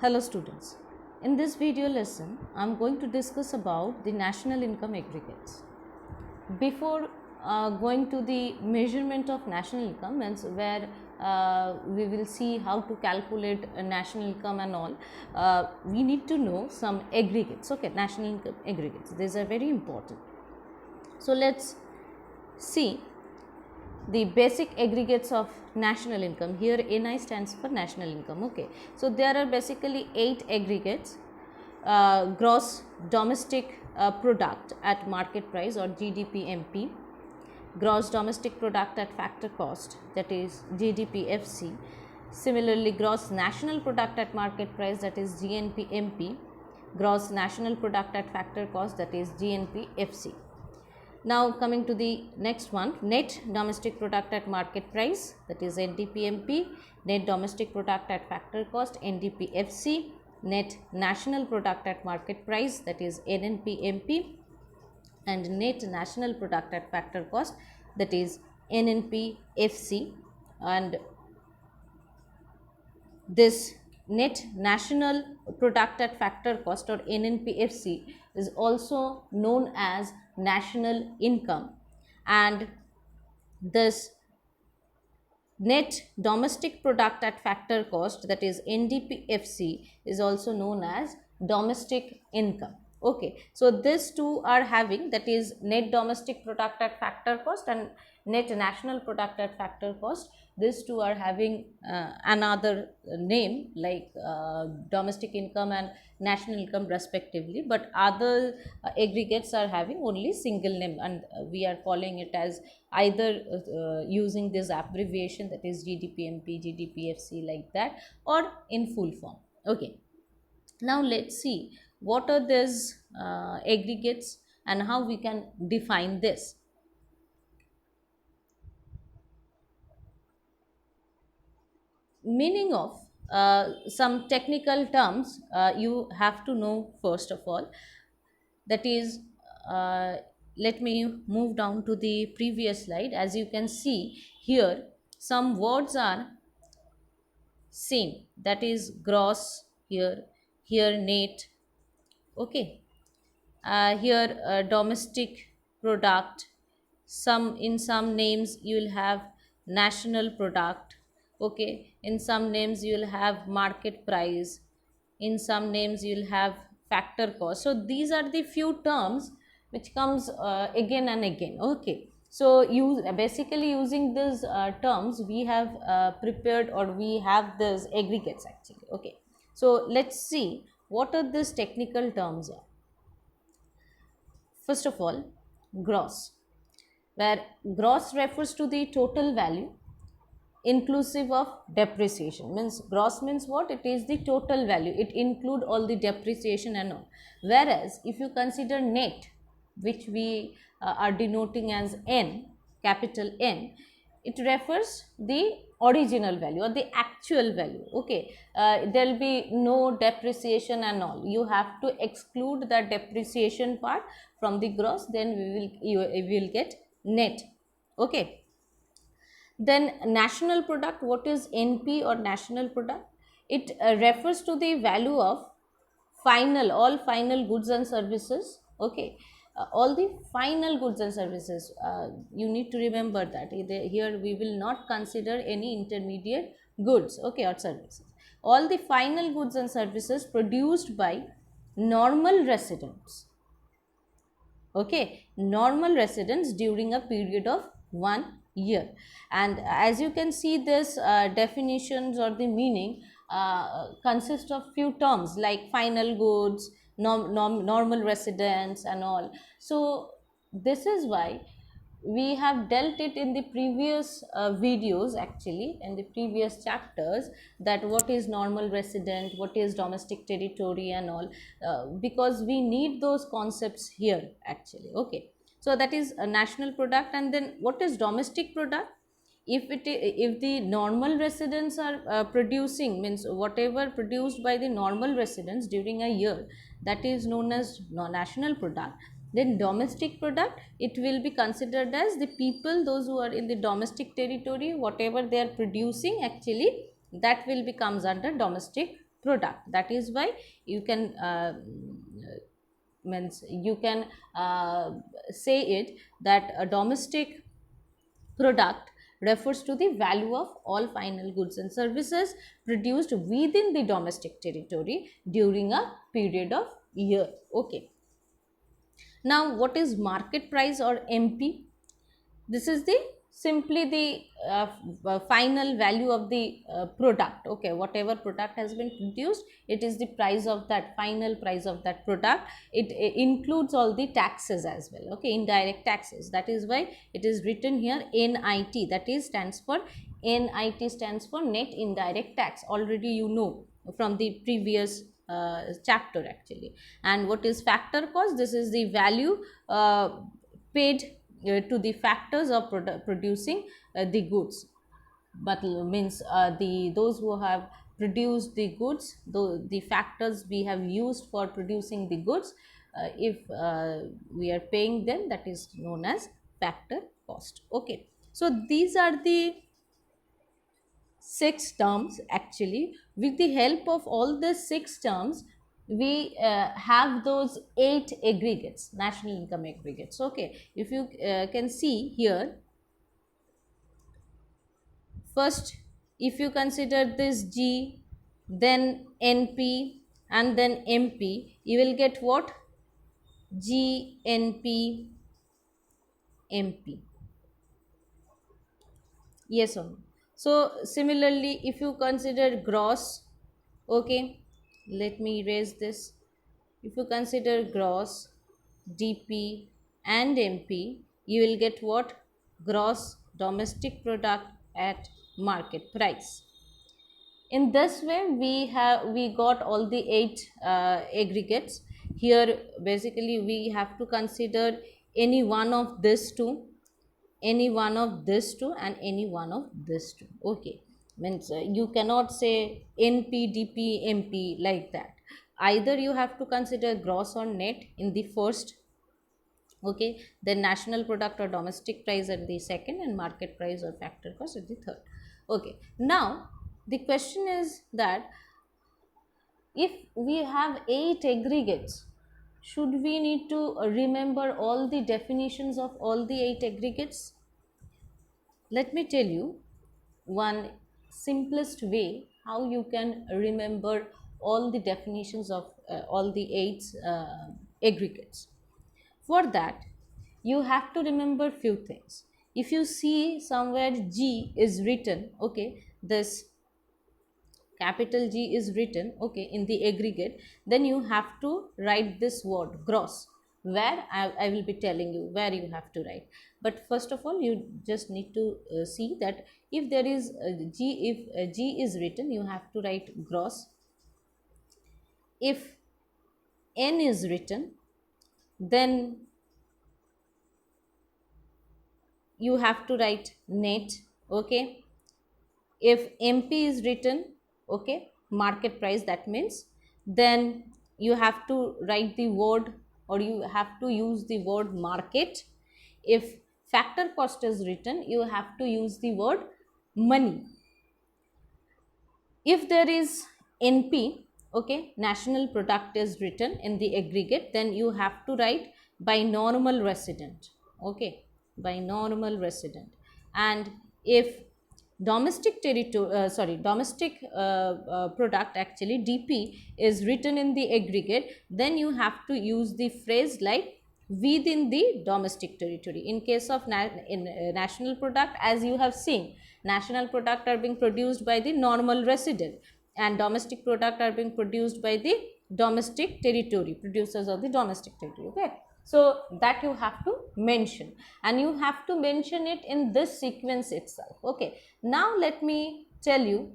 Hello students, in this video lesson I am going to discuss about the national income aggregates. Before going to the measurement of national income, means where we will see how to calculate national income and all, we need to know some aggregates. Okay, national income aggregates, these are very important. So let's see the basic aggregates of national income. Here NI stands for national income. Okay, so there are basically 8 aggregates. Gross domestic product at market price or GDP-MP, gross domestic product at factor cost, that is GDP-FC, similarly gross national product at market price, that is GNP-MP, gross national product at factor cost, that is GNP-FC. Now coming to the next one, net domestic product at market price, that is NDP-MP, net domestic product at factor cost, NDP-FC, net national product at market price, that is NNP-MP, and net national product at factor cost, that is NNP-FC. And this net national product at factor cost or NNP-FC is also known as national income, and this net domestic product at factor cost, that is NDP-FC, is also known as domestic income. Okay, so these two are having, that is net domestic product at factor cost and net national product at factor cost. These two are having another name like domestic income and national income respectively, but other aggregates are having only single name, and we are calling it as either using this abbreviation, that is GDP-MP, GDP-FC, like that, or in full form. Okay, now let's see what are these aggregates and how we can define this. Meaning of some technical terms you have to know first of all, that is let me move down to the previous slide. As you can see here, some words are same, that is gross, here net. Okay, here domestic product, in some names you will have national product. Okay, in some names you will have market price, in some names you will have factor cost. So these are the few terms which comes again and again. Okay, so you basically using these terms we have prepared, or we have these aggregates actually. Okay, so let's see what are these technical terms are. First of all, gross, where gross refers to the total value inclusive of depreciation. Means gross means what? It is the total value, it include all the depreciation and all. Whereas if you consider net, which we are denoting as N, capital N, it refers the original value or the actual value. Okay, there will be no depreciation and all, you have to exclude the depreciation part from the gross, then we will get net. Okay, then national product, what is NP or national product? It refers to the value of all final goods and services. Okay, all the final goods and services, you need to remember that here we will not consider any intermediate goods, okay, or services. All the final goods and services produced by normal residents. Okay, normal residents during a period of 1 year. And as you can see, this definitions or the meaning consist of few terms like final goods, normal residents and all. So this is why we have dealt it in the previous videos, actually in the previous chapters, that what is normal resident, what is domestic territory and all, because we need those concepts here actually. Okay, so that is a national product. And then what is domestic product? If the normal residents are producing, means whatever produced by the normal residents during a year, that is known as national product. Then domestic product, it will be considered as the people, those who are in the domestic territory, whatever they are producing actually, that will be comes under domestic product. That is why you can means you can say it that a domestic product refers to the value of all final goods and services produced within the domestic territory during a period of year. Okay. Now, what is market price or MP? This is the simply the final value of the product. Okay, whatever product has been produced, it is the price of that, final price of that product. It includes all the taxes as well. Okay, indirect taxes. That is why it is written here NIT. That is stands for NIT, stands for net indirect tax. Already you know from the previous chapter actually. And what is factor cost? This is the value paid to the factors of producing the goods. But means the those who have produced the goods, the factors we have used for producing the goods, if we are paying them, that is known as factor cost. Okay, so these are the 6 terms actually. With the help of all the 6 terms, we have those 8 aggregates, national income aggregates. Okay, if you can see here, first if you consider this G, then NP, and then MP, you will get what? G, NP, MP. Yes or no? So similarly, if you consider gross, okay, let me erase this. If you consider gross, DP and MP, you will get what? Gross domestic product at market price. In this way we got all the 8 aggregates. Here basically we have to consider any one of this two, any one of this two, and any one of this two. Okay, means you cannot say NP, DP, MP like that. Either you have to consider gross or net in the first, okay, then national product or domestic price at the second, and market price or factor cost at the third. Okay, now the question is that if we have 8 aggregates, should we need to remember all the definitions of all the 8 aggregates? Let me tell you one simplest way how you can remember all the definitions of all the 8 aggregates. For that, you have to remember few things. If you see somewhere G is written, okay, this capital G is written, okay, in the aggregate, then you have to write this word gross, where I will be telling you where you have to write. But first of all, you just need to see that if there is G, if G is written, you have to write gross. If N is written, then you have to write net. Okay, if MP is written, okay, market price, that means then you have to write the word, or you have to use the word market. If factor cost is written, you have to use the word money. If there is NP, okay, national product is written in the aggregate, then you have to write by normal resident. Okay, by normal resident. And if domestic territory, domestic product, actually DP, is written in the aggregate, then you have to use the phrase like within the domestic territory. In case of national product, as you have seen, national product are being produced by the normal resident, and domestic product are being produced by the domestic territory, producers of the domestic territory. Okay, so that you have to mention, and you have to mention it in this sequence itself. Okay, now let me tell you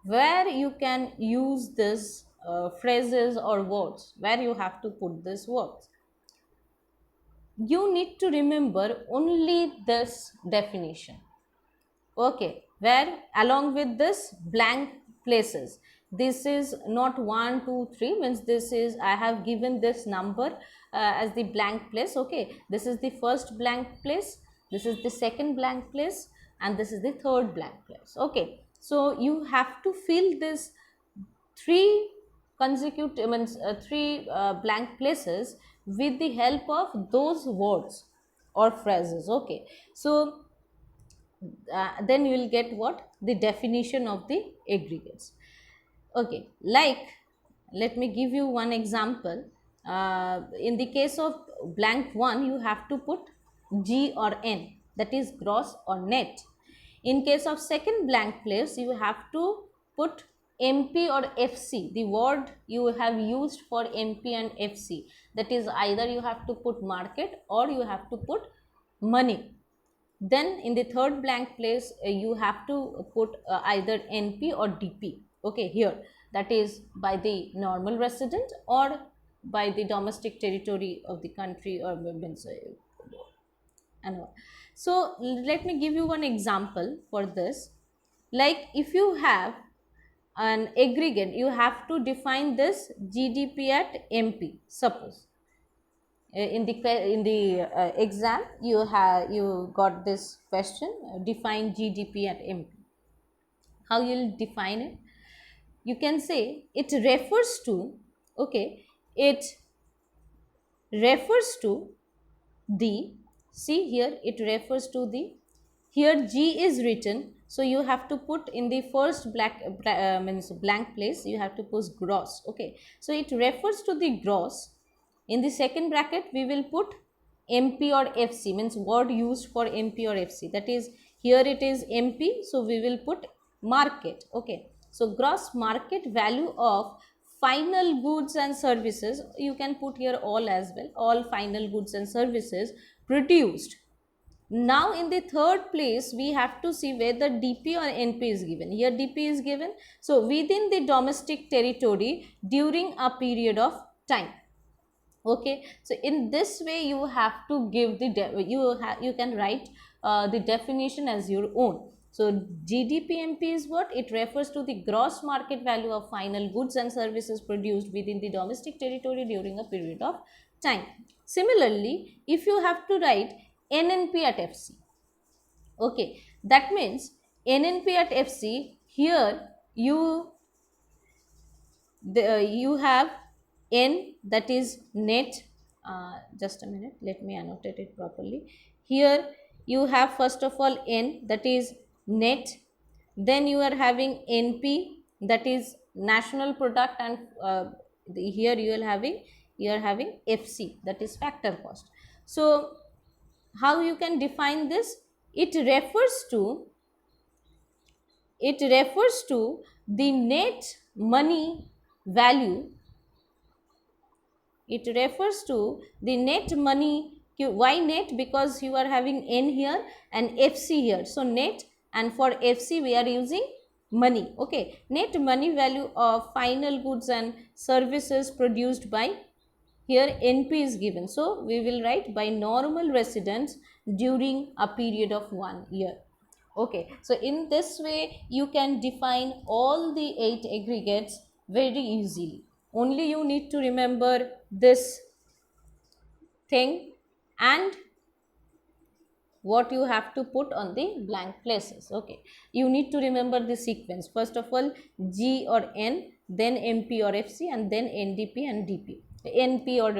where you can use this phrases or words, where you have to put these words. You need to remember only this definition. Okay, where along with this blank places, this is not 1 2 3, means this is, I have given this number as the blank place. Okay, this is the first blank place, this is the second blank place, and this is the third blank place. Okay, so you have to fill this three consecutive means three blank places with the help of those words or phrases. Okay, so then you will get what the definition of the aggregates. Okay, like let me give you one example. In the case of blank one, you have to put G or N, that is gross or net. In case of second blank place, you have to put MP or FC, the word you have used for MP and FC, that is either you have to put market or you have to put money. Then in the third blank place, you have to put either NP or DP. Okay, here that is by the normal resident or by the domestic territory of the country or means and all. So let me give you one example for this. Like if you have an aggregate, you have to define this GDP at MP. Suppose in the exam you got this question, define GDP at MP. How you'll define it? You can say it refers to, okay, it refers to the, see here it refers to the, here G is written, so you have to put in the first means blank place you have to put gross. Okay, so it refers to the gross. In the second bracket we will put MP or FC, means word used for MP or FC, that is here it is MP, so we will put market. Okay, so gross market value of final goods and services, you can put here all as well, all final goods and services produced. Now in the third place we have to see whether DP or NP is given. Here DP is given, so within the domestic territory during a period of time. Okay, so in this way you have to give the you can write the definition as your own. So GDPMP is what? It refers to the gross market value of final goods and services produced within the domestic territory during a period of time. Similarly, if you have to write NNP at FC, okay, that means NNP at FC, here you have N, that is net. Just a minute, let me annotate it properly. Here you have first of all N, that is net. Then you are having NP, that is national product, and here you are having FC, that is factor cost. So how you can define this? It refers to the net money value. It refers to the net money. Why net? Because you are having N here and FC here, so net, and for FC we are using money. Okay, net money value of final goods and services produced by, here NP is given, so we will write by normal residents during a period of 1 year. Okay, so in this way you can define all the 8 aggregates very easily. Only you need to remember this thing and what you have to put on the blank places. Okay, you need to remember the sequence. First of all G or N, then MP or FC, and then NDP and DP, NP or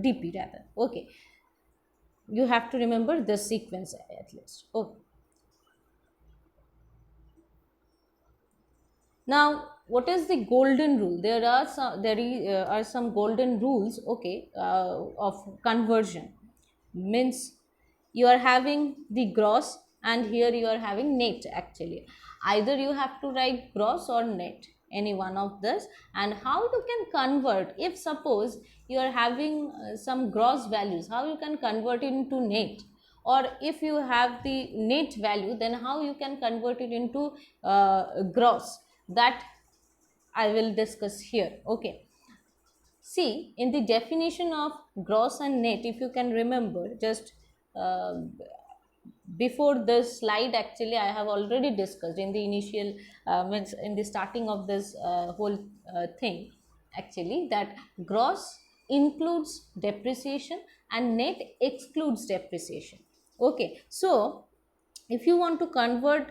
DP rather. Okay, you have to remember the sequence at least. Okay, now what is the golden rule? There are some golden rules, okay, of conversion. Means you are having the gross and here you are having net. Actually either you have to write gross or net, any one of this. And how you can convert, if suppose you are having some gross values, how you can convert it into net? Or if you have the net value, then how you can convert it into gross? That I will discuss here. Okay, see, in the definition of gross and net, if you can remember, just uh, before this slide, actually I have already discussed in the initial means in the starting of this whole thing, actually, that gross includes depreciation and net excludes depreciation. Okay, so if you want to convert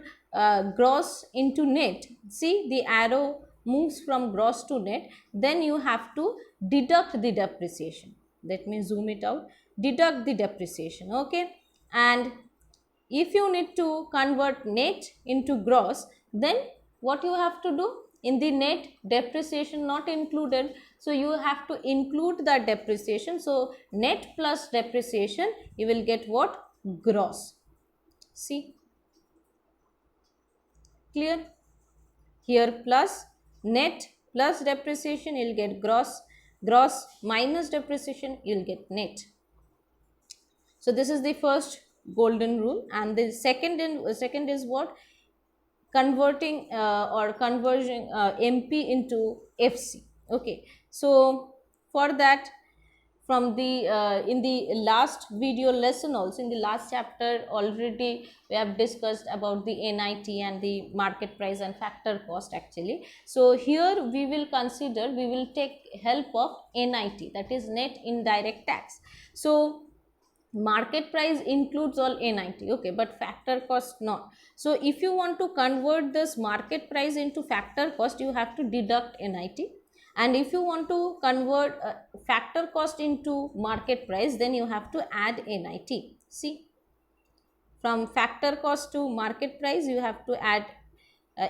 gross into net, see the arrow moves from gross to net, then you have to deduct the depreciation. Let me zoom it out. Deduct the depreciation, okay? And if you need to convert net into gross, then what you have to do? In the net, depreciation not included, so you have to include that depreciation. So net plus depreciation, you will get what? Gross. See, clear? Here plus net plus depreciation, you'll get gross. Gross minus depreciation, you'll get net. So this is the first golden rule, and the second is what? Converting or conversion MP into FC. Okay, so for that, from the in the last video lesson, also in the last chapter already we have discussed about the NIT and the market price and factor cost actually. So here we will take help of NIT, that is net indirect tax. So market price includes all NIT, okay, but factor cost not. So if you want to convert this market price into factor cost, you have to deduct NIT. And if you want to convert factor cost into market price, then you have to add NIT. See, from factor cost to market price, you have to add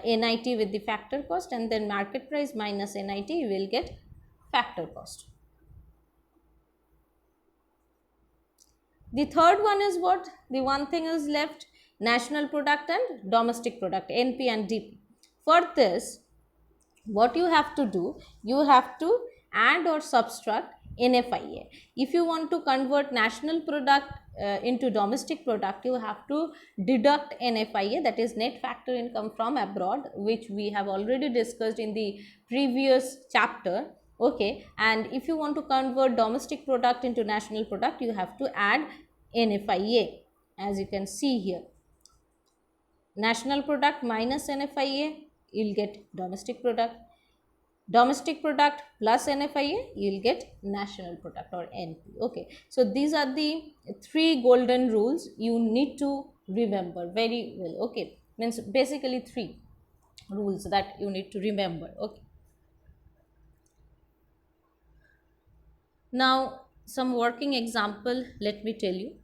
NIT with the factor cost, and then market price minus NIT, you will get factor cost. The third one is what? The one thing is left, national product and domestic product, NP and DP. For this, what you have to do? You have to add or subtract NFIA. If you want to convert national product into domestic product, you have to deduct NFIA, that is net factor income from abroad, which we have already discussed in the previous chapter. Okay, and if you want to convert domestic product into national product, you have to add NFIA, as you can see here. National product minus NFIA, you'll get domestic product. Domestic product plus NFIA, you'll get national product or NP. Okay, so these are the three golden rules you need to remember very well. Okay, means basically three rules that you need to remember. Okay, now some working example, let me tell you.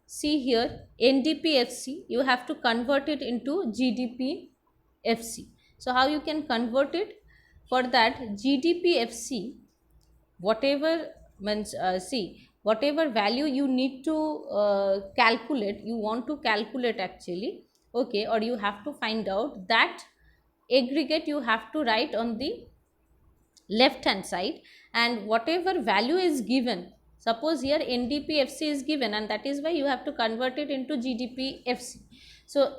See here, NDPFC, you have to convert it into GDPFC. So how you can convert it? For that, GDPFC, whatever means see, whatever value you need to calculate, you want to calculate actually, okay, or you have to find out, that aggregate you have to write on the left hand side, and whatever value is given, suppose here NDPFC is given, and that is why you have to convert it into GDPFC. So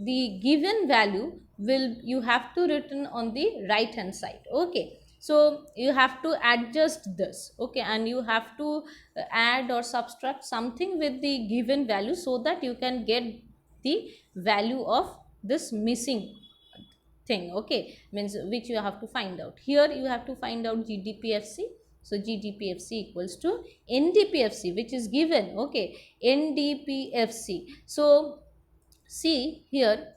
the given value will you have to written on the right hand side. Okay, so you have to adjust this, okay, and you have to add or subtract something with the given value, so that you can get the value of this missing thing. Okay, means which you have to find out. Here you have to find out GDPFC. So GDPFC equals to NDPFC, which is given. Okay, NDPFC. So see here,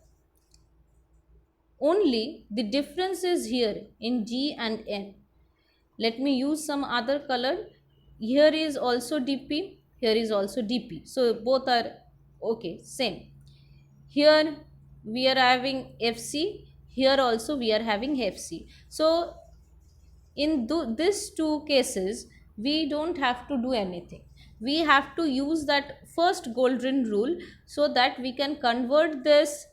only the difference is here in G and N. Let me use some other color. Here is also DP, here is also DP. So both are okay, same. Here we are having FC, here also we are having FC. So in these two cases, we don't have to do anything. We have to use that first golden rule, so that we can convert this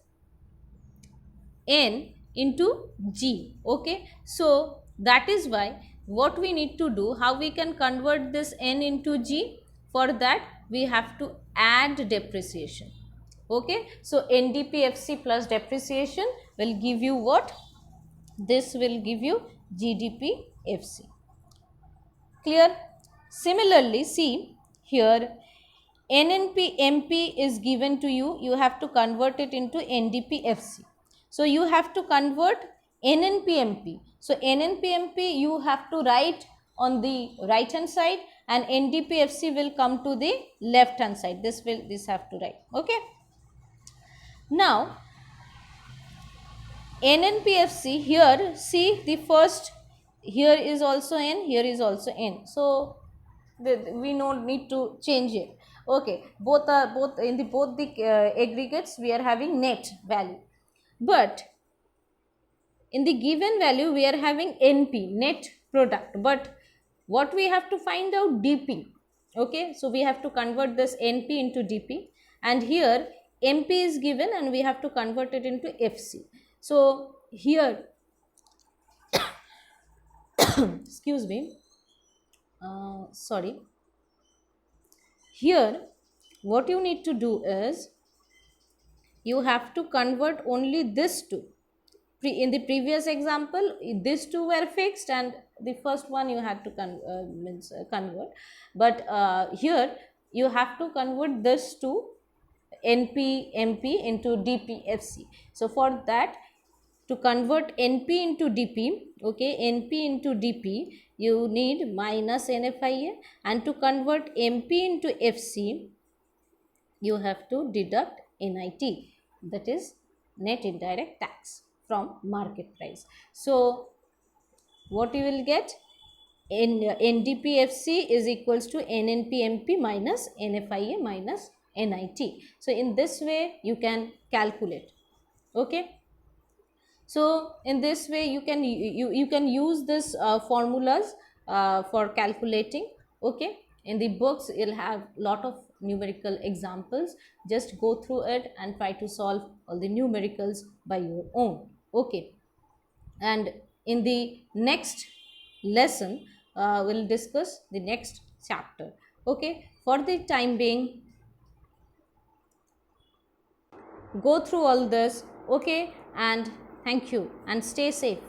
N into G. Okay, so that is why what we need to do, how we can convert this N into G? For that we have to add depreciation. Okay, so NDPFC plus depreciation will give you what? This will give you GDPFC. Clear? Similarly, see here, NNP MP is given to you, you have to convert it into NDPFC. So you have to convert NNP MP. So NNP MP you have to write on the right hand side, and NDPFC will come to the left hand side. This have to write. Okay. Now NNPFC, here see the first, here is also N, here is also N, so we don't need to change it. Okay, both are both in the both the aggregates we are having net value, but in the given value we are having NP, net product, but what we have to find out, DP. Okay, so we have to convert this NP into DP, and here MP is given and we have to convert it into FC. So here excuse me, sorry, here what you need to do is you have to convert only this two. In the previous example these two were fixed and the first one you had to convert, but here you have to convert this to NP MP into DP FC. So for that, to convert NP into DP, okay, NP into DP, you need minus NFIA, and to convert MP into FC, you have to deduct NIT, that is net indirect tax, from market price. So what you will get, NDPFC is equals to NNPMP minus NFIA minus NIT. So in this way you can calculate. Okay, so in this way you can use this formulas for calculating. Okay, in the books you'll have lot of numerical examples, just go through it and try to solve all the numericals by your own. Okay, and in the next lesson we'll discuss the next chapter. Okay, for the time being go through all this. Okay, and thank you and stay safe.